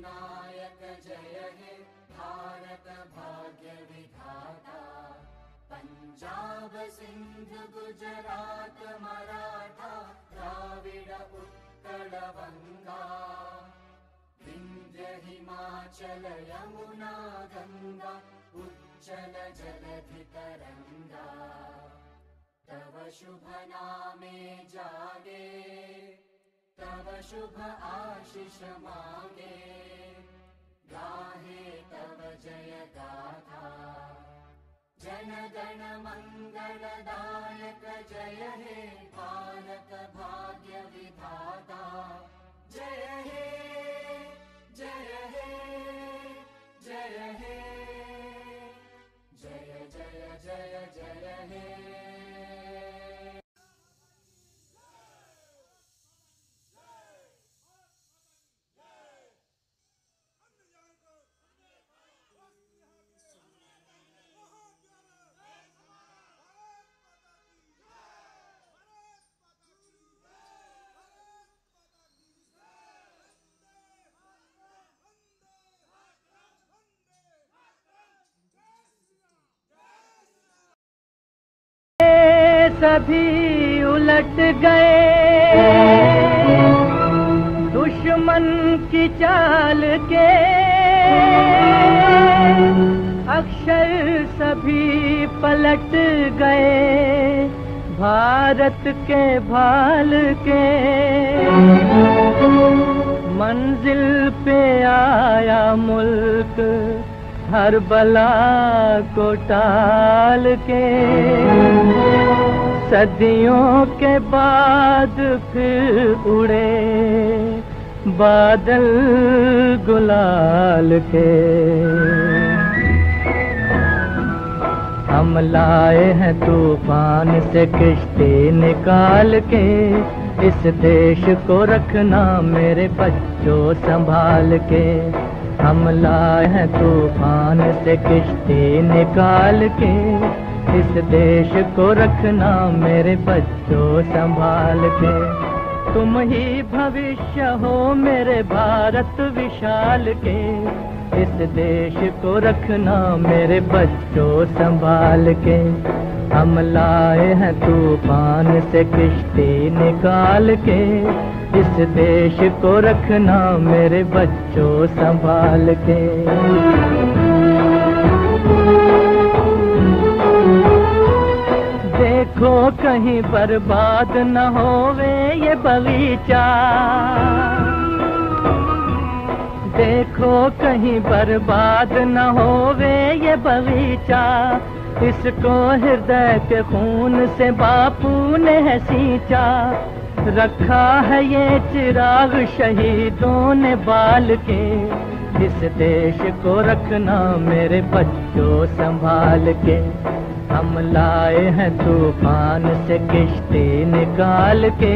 अधिनायक जय हे भारत भाग्य विधाता। पंजाब सिंध गुजरात मराठा द्राविड़ उत्कल बंगा। विंध्य हिमाचल यमुना गंगा उच्चल जलधि तरंगा। तव शुभ नामे जागे तव शुभ आशीष मांगे। गाहे तव जय गाथा जन गण मंगलदायक जय हे भारत भाग्य विधाता। जय हे जय हे जय हे जय जय जय जय हे। सभी उलट गए दुश्मन की चाल के। अक्षर सभी पलट गए भारत के भाल के। मंजिल पे आया मुल्क हर बला को टाल के। सदियों के बाद फिर उड़े बादल गुलाल के। हम लाए हैं तूफान से किश्ती निकाल के। इस देश को रखना मेरे बच्चों संभाल के। हम लाए हैं तूफान से किश्ती निकाल के। इस देश को रखना मेरे बच्चों संभाल के। तुम ही भविष्य हो मेरे भारत विशाल के। इस देश को रखना मेरे बच्चों संभाल के। हम लाए हैं तूफान से किश्ती निकाल के। इस देश को रखना मेरे बच्चों संभाल के। देखो कहीं बर्बाद न होवे ये बगीचा। देखो कहीं बर्बाद न होवे ये बगीचा। इसको हृदय के खून से बापू ने है सींचा। रखा है ये चिराग शहीदों ने बाल के। इस देश को रखना मेरे बच्चों संभाल के। हम लाए हैं तूफान से किश्ती निकाल के।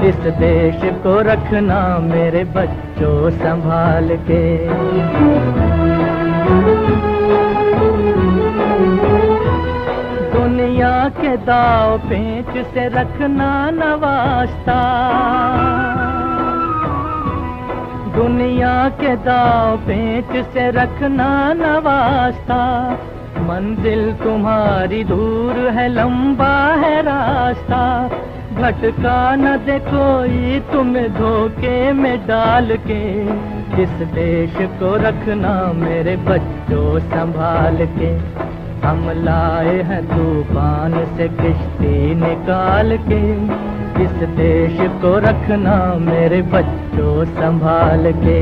इस देश को रखना मेरे बच्चों संभाल के। दुनिया के दाव पेंच से रखना न वास्ता। दुनिया के दाव पेंच से रखना न वास्ता। मंजिल तुम्हारी दूर है लंबा है रास्ता। भटका न दे कोई तुम्हें धोखे में डाल के। इस देश को रखना मेरे बच्चों संभाल के। हम लाए हैं तूफान से किश्ती निकाल के। इस देश को रखना मेरे बच्चों संभाल के।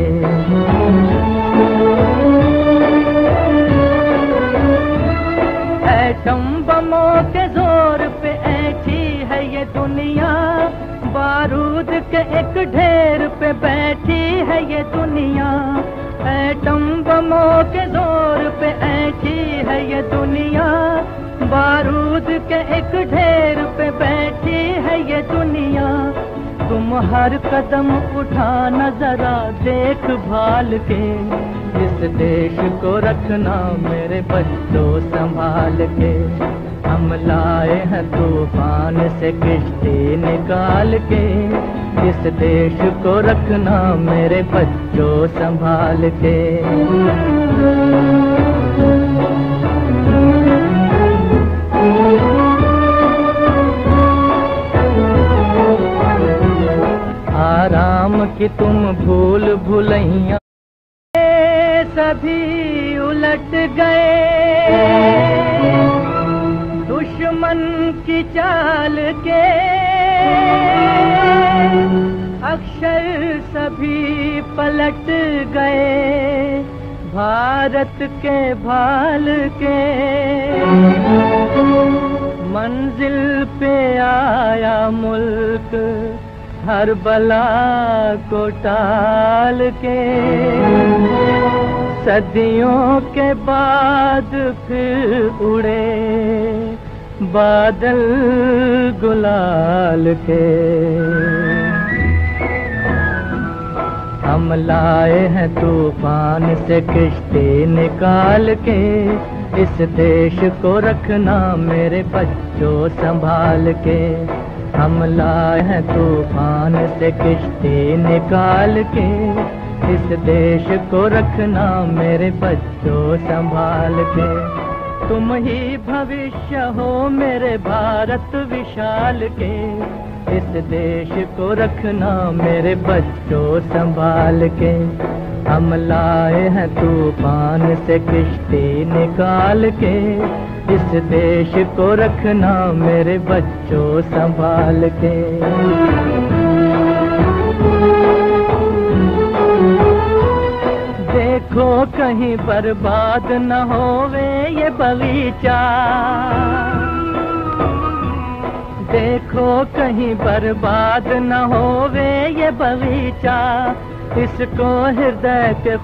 एटम बमों के जोर पे ऐठी है ये दुनिया। बारूद के एक ढेर पे बैठी है ये दुनिया। एटम बमों के जोर पे ऐठी है ये दुनिया। बारूद के एक ढेर पे बैठी है ये दुनिया। तुम हर कदम उठाना जरा देख भाल के। इस देश को रखना मेरे बच्चों संभाल के। हम लाए हैं तूफान से किश्ती निकाल के, इस देश को रखना मेरे बच्चों संभाल के। आराम की तुम भूल भुलैया सभी उलट गए, दुश्मन की चाल के अक्षर सभी पलट गए, भारत के भाल के मंजिल पे आया मुल्क हर बला को टाल के, सदियों के बाद फिर उड़े बादल गुलाल के। हम लाए हैं तूफान से किश्ती निकाल के, इस देश को रखना मेरे बच्चों संभाल के। हम लाए हैं तूफान से किश्ती निकाल के, इस देश को रखना मेरे बच्चों संभाल के। तुम ही भविष्य हो मेरे भारत विशाल के, इस देश को रखना मेरे बच्चों संभाल के। हम लाए हैं तूफान से किश्ती निकाल के, इस देश को रखना मेरे बच्चों संभाल के। देखो कहीं बर्बाद न होवे ये बगीचा, देखो कहीं बर्बाद न होवे ये बगीचा, इसको हृदय के